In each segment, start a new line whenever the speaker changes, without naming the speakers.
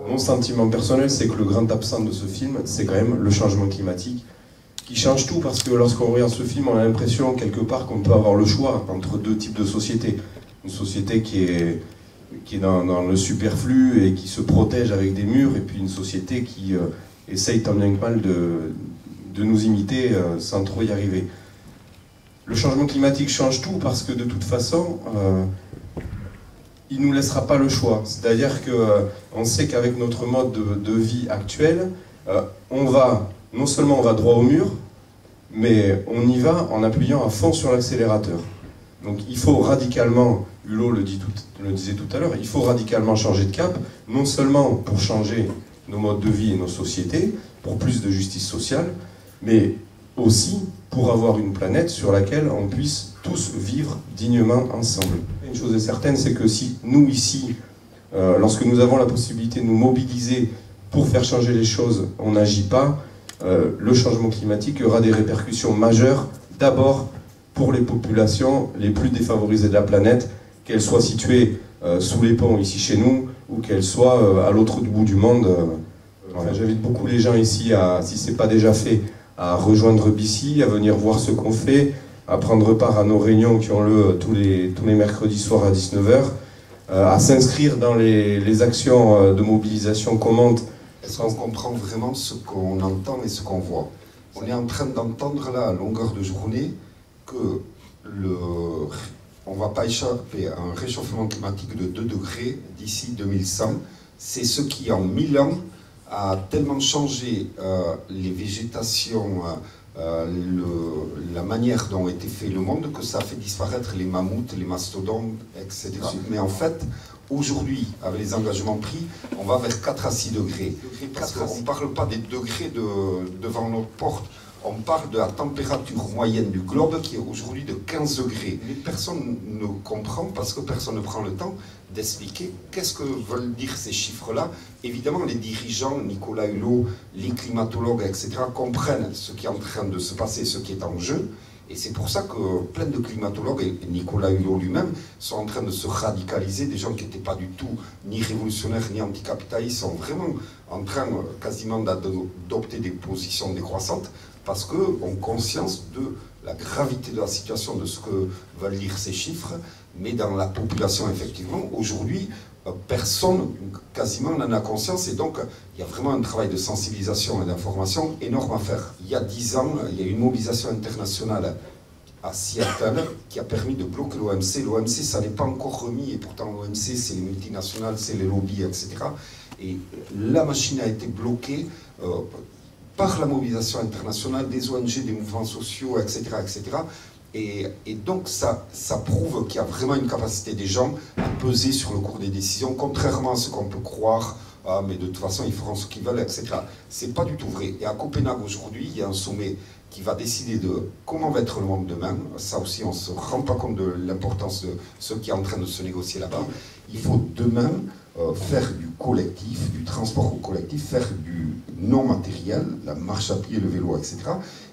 Mon sentiment personnel, c'est que le grand absent de ce film, c'est quand même le changement climatique, qui change tout parce que lorsqu'on regarde ce film, on a l'impression quelque part qu'on peut avoir le choix entre deux types de sociétés. Une société qui est dans le superflu et qui se protège avec des murs, et puis une société qui essaye tant bien que mal de nous imiter sans trop y arriver. Le changement climatique change tout parce que de toute façon, il ne nous laissera pas le choix. C'est-à-dire qu'on sait qu'avec notre mode de vie actuel, non seulement on va droit au mur, mais on y va en appuyant à fond sur l'accélérateur. Donc il faut radicalement, Hulot le disait tout à l'heure, il faut radicalement changer de cap, non seulement pour changer nos modes de vie et nos sociétés, pour plus de justice sociale, mais aussi pour avoir une planète sur laquelle on puisse tous vivre dignement ensemble. Une chose est certaine, c'est que si nous ici, lorsque nous avons la possibilité de nous mobiliser pour faire changer les choses, on n'agit pas, le changement climatique aura des répercussions majeures, d'abord pour les populations les plus défavorisées de la planète, qu'elles soient situées sous les ponts ici chez nous, ou qu'elles soient à l'autre bout du monde. Voilà. J'invite beaucoup les gens ici, si ce n'est pas déjà fait, à rejoindre BC, à venir voir ce qu'on fait, à prendre part à nos réunions qui ont lieu tous les mercredis soirs à 19 h, à s'inscrire dans les actions de mobilisation qu'on monte.
Est-ce qu'on comprend vraiment ce qu'on entend et ce qu'on voit? On est en train d'entendre là, à longueur de journée, que on ne va pas échapper à un réchauffement climatique de 2 degrés d'ici 2100. C'est ce qui, en 1000 ans, a tellement changé les végétations, la manière dont a été fait le monde, que ça a fait disparaître les mammouths, les mastodontes, etc. Mais en fait, aujourd'hui, avec les engagements pris, on va vers 4 à 6 degrés. Parce qu'on ne parle pas des degrés devant notre porte, on parle de la température moyenne du globe qui est aujourd'hui de 15 degrés. Mais personne ne comprend parce que personne ne prend le temps d'expliquer qu'est-ce que veulent dire ces chiffres-là. Évidemment, les dirigeants, Nicolas Hulot, les climatologues, etc., comprennent ce qui est en train de se passer, ce qui est en jeu. Et c'est pour ça que plein de climatologues, et Nicolas Hulot lui-même, sont en train de se radicaliser. Des gens qui n'étaient pas du tout ni révolutionnaires ni anticapitalistes sont vraiment en train quasiment d'adopter des positions décroissantes parce qu'eux ont conscience de la gravité de la situation, de ce que veulent dire ces chiffres. Mais dans la population, effectivement, aujourd'hui, personne quasiment n'en a conscience, et donc il y a vraiment un travail de sensibilisation et d'information énorme à faire. Il y a 10 ans, il y a eu une mobilisation internationale à Seattle qui a permis de bloquer l'OMC. L'OMC, ça n'est pas encore remis, et pourtant l'OMC, c'est les multinationales, c'est les lobbies, etc. Et la machine a été bloquée par la mobilisation internationale, des ONG, des mouvements sociaux, etc., etc. Et donc ça prouve qu'il y a vraiment une capacité des gens à peser sur le cours des décisions, contrairement à ce qu'on peut croire, mais de toute façon ils feront ce qu'ils veulent, etc. C'est pas du tout vrai. Et à Copenhague aujourd'hui, il y a un sommet qui va décider de comment va être le monde demain. Ça aussi, on ne se rend pas compte de l'importance de ce qui est en train de se négocier là-bas. Il faut demain faire du collectif, du transport au collectif, faire du non matériel, la marche à pied, le vélo, etc.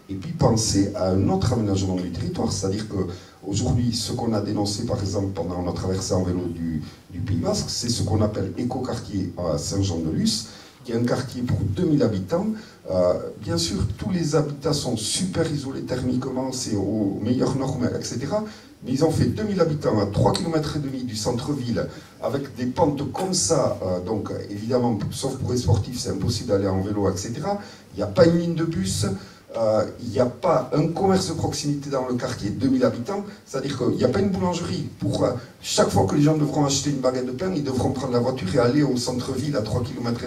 Et puis penser à un autre aménagement du territoire, c'est-à-dire qu'aujourd'hui, ce qu'on a dénoncé par exemple pendant notre traversée en vélo du Pays Basque, c'est ce qu'on appelle écoquartier à Saint-Jean-de-Luz, qui est un quartier pour 2000 habitants. Bien sûr, tous les habitats sont super isolés thermiquement, c'est aux meilleures normes, etc. Mais ils ont fait 2000 habitants à 3,5 km du centre-ville, avec des pentes comme ça, donc évidemment, sauf pour les sportifs, c'est impossible d'aller en vélo, etc. Il n'y a pas une ligne de bus, il n'y a pas un commerce de proximité dans le quartier, 2000 habitants, c'est-à-dire qu'il n'y a pas une boulangerie. Pour chaque fois que les gens devront acheter une baguette de pain, ils devront prendre la voiture et aller au centre-ville à 3,5 km.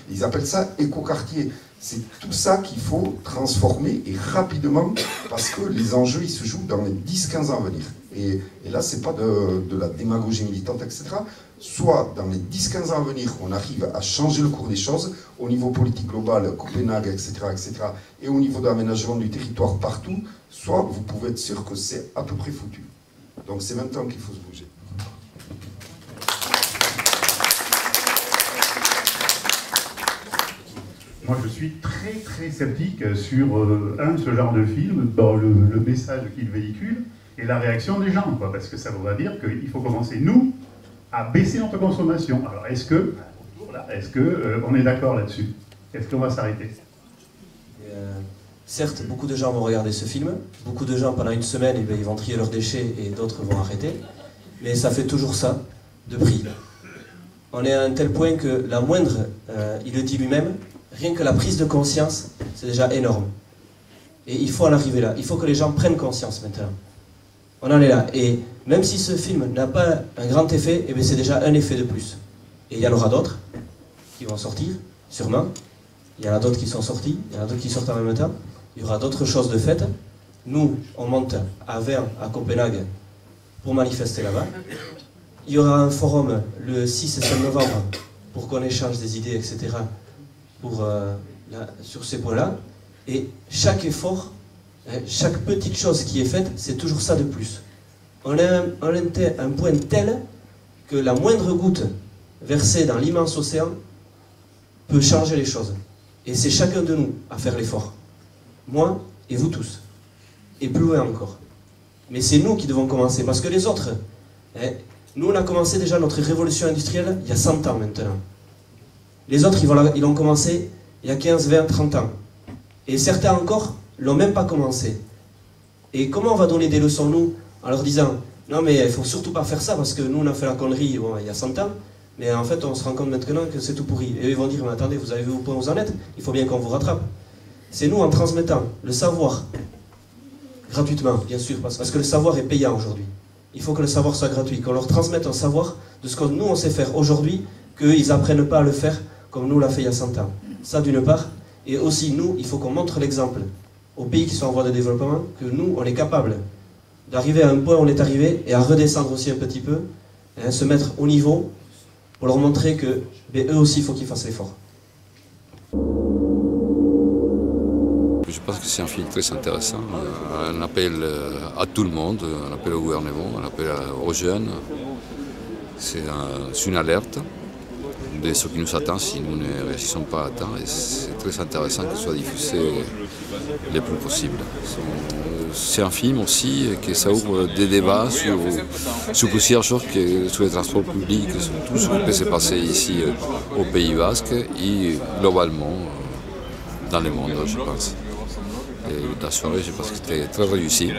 Ils appellent ça écoquartier. C'est tout ça qu'il faut transformer et rapidement, parce que les enjeux, ils se jouent dans les 10-15 ans à venir. Et là, c'est pas de la démagogie militante, etc. Soit dans les 10-15 ans à venir, on arrive à changer le cours des choses au niveau politique global, Copenhague, etc., etc., et au niveau d'aménagement du territoire partout, soit vous pouvez être sûr que c'est à peu près foutu. Donc c'est maintenant qu'il faut se bouger.
Moi, je suis très sceptique sur, ce genre de film, dans le message qu'il véhicule, et la réaction des gens, quoi, parce que ça voudra dire qu'il faut commencer, nous, à baisser notre consommation. Alors, est-ce que on est d'accord là-dessus? Est-ce qu'on va s'arrêter?
Certes, beaucoup de gens vont regarder ce film, beaucoup de gens, pendant une semaine, ils vont trier leurs déchets et d'autres vont arrêter, mais ça fait toujours ça, de prix. On est à un tel point que la moindre, il le dit lui-même, rien que la prise de conscience, c'est déjà énorme. Et il faut en arriver là. Il faut que les gens prennent conscience maintenant. On en est là. Et même si ce film n'a pas un grand effet, eh bien c'est déjà un effet de plus. Et il y en aura d'autres qui vont sortir, sûrement. Il y en a d'autres qui sont sortis, il y en a d'autres qui sortent en même temps. Il y aura d'autres choses de faites. Nous, on monte à Vern, à Copenhague, pour manifester là-bas. Il y aura un forum le 6 et 5 novembre pour qu'on échange des idées, etc. Sur ces points-là. Et chaque effort, chaque petite chose qui est faite, c'est toujours ça de plus. On a un point tel que la moindre goutte versée dans l'immense océan peut changer les choses. Et c'est chacun de nous à faire l'effort. Moi et vous tous. Et plus loin encore. Mais c'est nous qui devons commencer. Parce que les autres, nous on a commencé déjà notre révolution industrielle il y a 100 ans maintenant. Les autres, ils l'ont commencé il y a 15, 20, 30 ans. Et certains encore l'ont même pas commencé. Et comment on va donner des leçons, nous, en leur disant « Non, mais il ne faut surtout pas faire ça, parce que nous, on a fait la connerie il y a 100 ans, mais en fait, on se rend compte maintenant que c'est tout pourri. » Et eux, ils vont dire « Mais attendez, vous avez vu où vous en êtes? Il faut bien qu'on vous rattrape. » C'est nous, en transmettant le savoir, gratuitement, bien sûr, parce que le savoir est payant aujourd'hui. Il faut que le savoir soit gratuit, qu'on leur transmette un savoir de ce que nous, on sait faire aujourd'hui, qu'ils n'apprennent pas à le faire comme nous, on l'a fait il y a 100 ans. Ça, d'une part. Et aussi, nous, il faut qu'on montre l'exemple aux pays qui sont en voie de développement, que nous, on est capable d'arriver à un point où on est arrivé, et à redescendre aussi un petit peu, se mettre au niveau, pour leur montrer que, eux aussi, il faut qu'ils fassent l'effort.
Je pense que c'est un film très intéressant, un appel à tout le monde, un appel au gouvernement, un appel aux jeunes. C'est une alerte de ce qui nous attend si nous ne réagissons pas à temps, et c'est très intéressant qu'il soit diffusé le plus possible. C'est un film aussi que ça ouvre des débats sur plusieurs choses, sur les transports publics, sur tout ce qui peut se passer ici au Pays Basque et globalement dans le monde, je pense. Et la soirée, je pense que c'était très réussi.